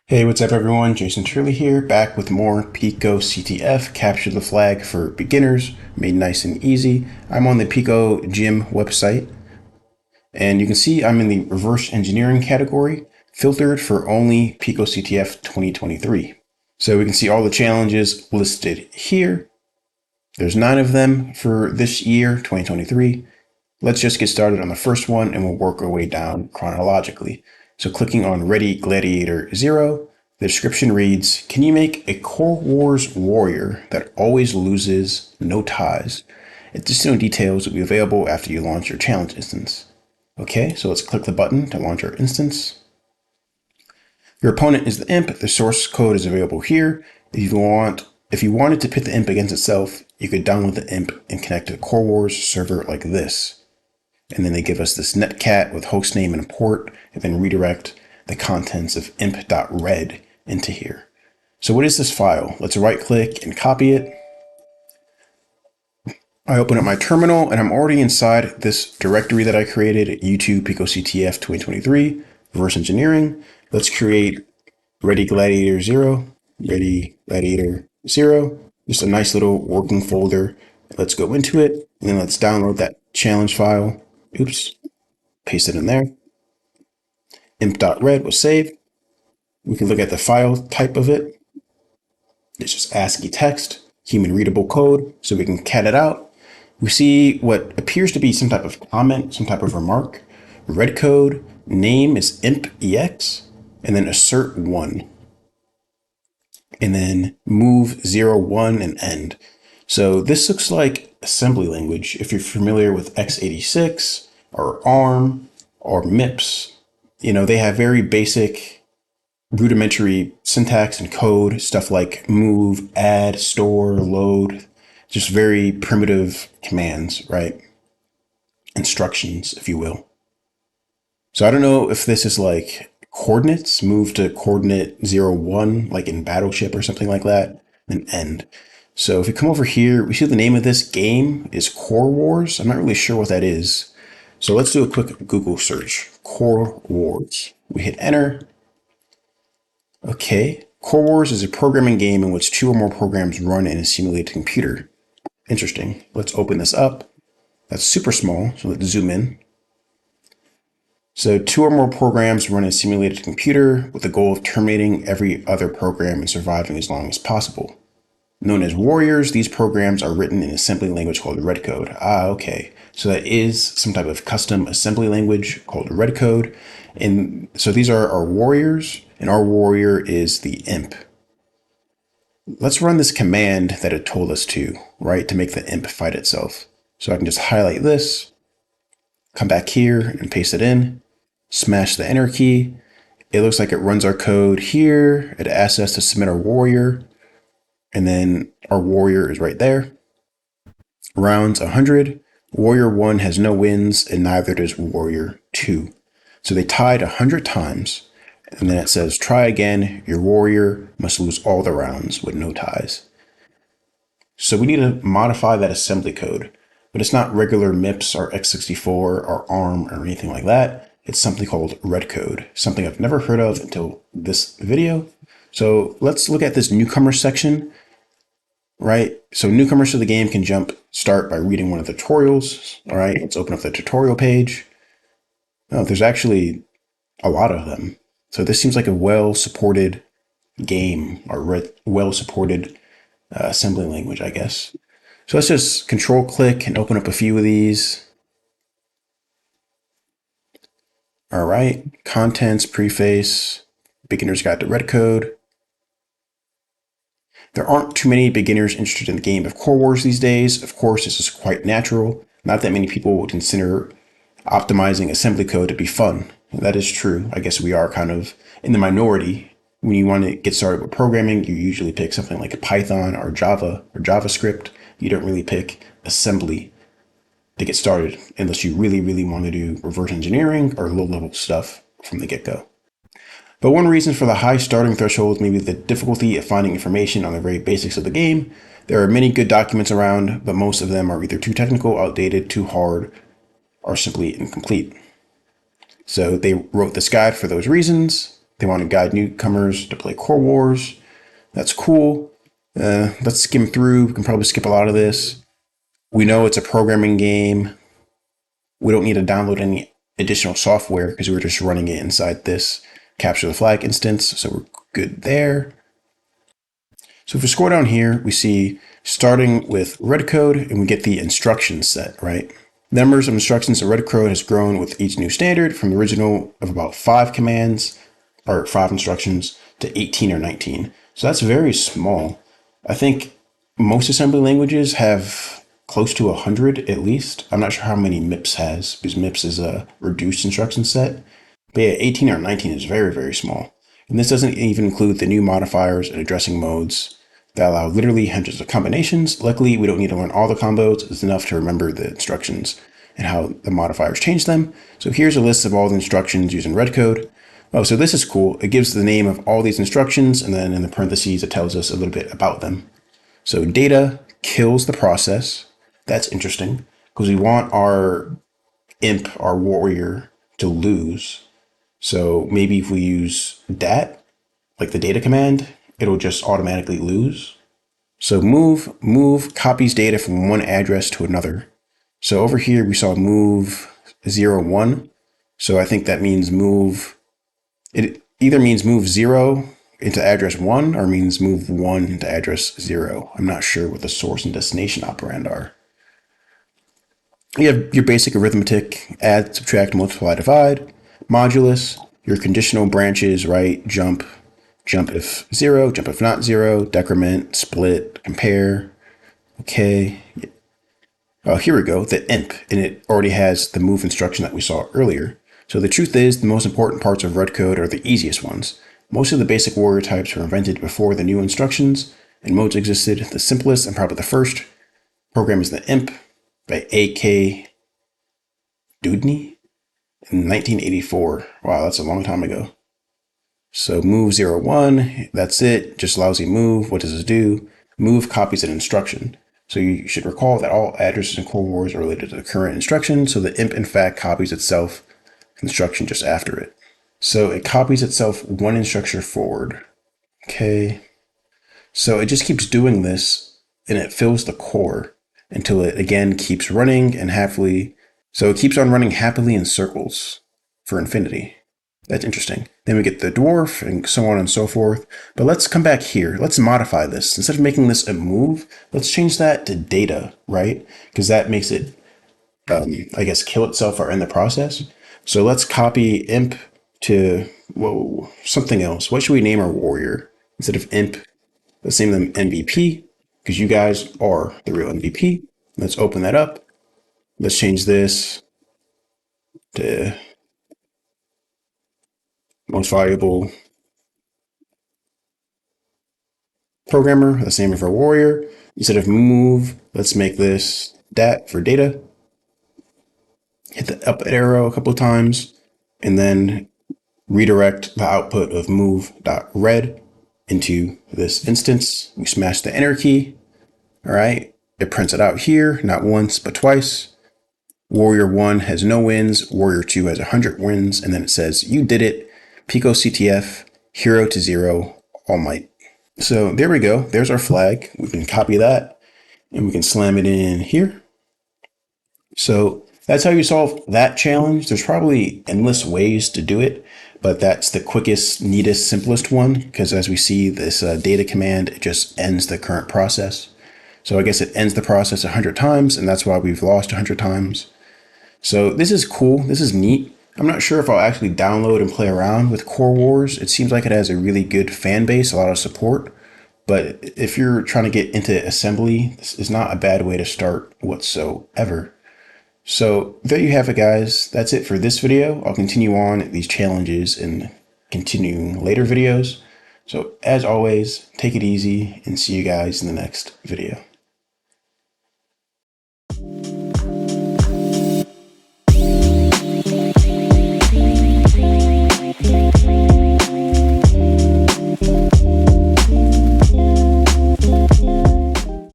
Hey, what's up everyone? Jason Turley here, back with more picoCTF, capture the flag for beginners, made nice and easy. I'm on the Pico Gym website, and you can see I'm in the reverse engineering category, filtered for only picoCTF 2023. So we can see all the challenges listed here. There's 9 of them for this year, 2023. Let's just get started on the first one and we'll work our way down chronologically. So clicking on Ready Gladiator 0, the description reads, can you make a Core Wars warrior that always loses, no ties? Additional details will be available after you launch your challenge instance. Okay, so let's click the button to launch our instance. Your opponent is the imp. The source code is available here. If you wanted to pit the imp against itself, you could download the imp and connect to the Core Wars server like this. And then they give us this netcat with hostname and port, and then redirect the contents of imp.red into here. So what is this file? Let's right click and copy it. I open up my terminal and I'm already inside this directory that I created, YouTube picoCTF 2023, reverse engineering. Let's create Ready Gladiator 0, Ready Gladiator 0, just a nice little working folder. Let's go into it, and then let's download that challenge file. Oops, paste it in there. Imp.red was saved. We can look at the file type of it. It's just ASCII text, human readable code, so we can cat it out. We see what appears to be some type of comment, some type of remark. Redcode, name is imp.ex, and then assert 1. And then move 0, 1, and end. So this looks like assembly language. If you're familiar with x86 or ARM or MIPS, they have very basic rudimentary syntax and code, stuff like move, add, store, load, just very primitive commands, right? Instructions, if you will. So I don't know if this is like coordinates, move to coordinate 0, 1, like in Battleship or something like that, and end. So if we come over here, we see the name of this game is Core Wars. I'm not really sure what that is. So let's do a quick Google search, Core Wars. We hit enter. Okay, Core Wars is a programming game in which 2 or more programs run in a simulated computer. Interesting. Let's open this up. That's super small, so let's zoom in. So 2 or more programs run in a simulated computer with the goal of terminating every other program and surviving as long as possible. Known as warriors, these programs are written in assembly language called Redcode. Okay. So that is some type of custom assembly language called Redcode. And so these are our warriors, and our warrior is the imp. Let's run this command that it told us to, right, to make the imp fight itself. So I can just highlight this, come back here and paste it in, smash the enter key. It looks like it runs our code here. It asks us to submit our warrior. And then our warrior is right there. Rounds 100. Warrior 1 has no wins, and neither does Warrior 2. So they tied 100 times. And then it says, try again. Your warrior must lose all the rounds with no ties. So we need to modify that assembly code. But it's not regular MIPS or x64 or ARM or anything like that. It's something called Redcode, something I've never heard of until this video. So let's look at this newcomer section. Right, so newcomers to the game can start by reading one of the tutorials. All right, let's open up the tutorial page. Oh, there's actually a lot of them. So this seems like a well-supported game or well-supported assembly language, I guess. So let's just control click and open up a few of these. All right, contents, preface, beginner's guide to Redcode. There aren't too many beginners interested in the game of Core Wars these days. Of course, this is quite natural. Not that many people would consider optimizing assembly code to be fun. That is true. I guess we are kind of in the minority. When you want to get started with programming, you usually pick something like Python or Java or JavaScript. You don't really pick assembly to get started unless you really, really want to do reverse engineering or low-level stuff from the get-go. But one reason for the high starting threshold may be the difficulty of finding information on the very basics of the game. There are many good documents around, but most of them are either too technical, outdated, too hard, or simply incomplete. So they wrote this guide for those reasons. They want to guide newcomers to play Core Wars. That's cool. Let's skim through. We can probably skip a lot of this. We know it's a programming game. We don't need to download any additional software because we're just running it inside this capture the flag instance. So we're good there. So if we scroll down here, we see starting with Redcode and we get the instruction set, right? The numbers of instructions in Redcode has grown with each new standard from the original of about 5 commands or 5 instructions to 18 or 19. So that's very small. I think most assembly languages have close to 100 at least. I'm not sure how many MIPS has because MIPS is a reduced instruction set. But yeah, 18 or 19 is very, very small. And this doesn't even include the new modifiers and addressing modes that allow literally hundreds of combinations. Luckily, we don't need to learn all the combos. It's enough to remember the instructions and how the modifiers change them. So here's a list of all the instructions using Redcode. Oh, so this is cool. It gives the name of all these instructions, and then in the parentheses, it tells us a little bit about them. So data kills the process. That's interesting because we want our imp, our warrior, to lose. So maybe if we use dat, like the data command, it'll just automatically lose. So move copies data from one address to another. So over here, we saw move 0, 1. So I think that means move, it either means move 0 into address 1 or means move 1 into address 0. I'm not sure what the source and destination operand are. You have your basic arithmetic, add, subtract, multiply, divide, modulus, your conditional branches, right? Jump if 0, jump if not 0, decrement, split, compare. Okay. Oh, here we go, the imp, and it already has the move instruction that we saw earlier. So the truth is, the most important parts of Redcode are the easiest ones. Most of the basic warrior types were invented before the new instructions, and modes existed. The simplest and probably the first program is the imp by A.K. Dudney in 1984. Wow, that's a long time ago. So move 0, 1, that's it, just lousy move. What does this do? Move copies an instruction. So you should recall that all addresses in Core Wars are related to the current instruction, so the imp in fact copies itself instruction just after it. So it copies itself one instruction forward. Okay. So it just keeps doing this and it fills the core until it again keeps running and happily. So it keeps on running happily in circles for infinity. That's interesting. Then we get the dwarf and so on and so forth. But let's come back here. Let's modify this. Instead of making this a move, let's change that to data, right? Because that makes it, I guess, kill itself or end the process. So let's copy imp to, something else. What should we name our warrior? Instead of imp, let's name them MVP, because you guys are the real MVP. Let's open that up. Let's change this to most valuable programmer, the same for warrior. Instead of move, let's make this dat for data. Hit the up arrow a couple of times, and then redirect the output of move.red into this instance. We smash the enter key. All right, it prints it out here, not once, but twice. Warrior 1 has no wins, Warrior 2 has 100 wins, and then it says, you did it, picoCTF, hero to 0, all might. So there we go, there's our flag. We can copy that, and we can slam it in here. So that's how you solve that challenge. There's probably endless ways to do it, but that's the quickest, neatest, simplest one, because as we see, this data command, it just ends the current process. So I guess it ends the process 100 times, and that's why we've lost 100 times. So this is cool. This is neat. I'm not sure if I'll actually download and play around with Core Wars. It seems like it has a really good fan base, a lot of support. But if you're trying to get into assembly, this is not a bad way to start whatsoever. So there you have it, guys. That's it for this video. I'll continue on these challenges and continue later videos. So as always, take it easy and see you guys in the next video.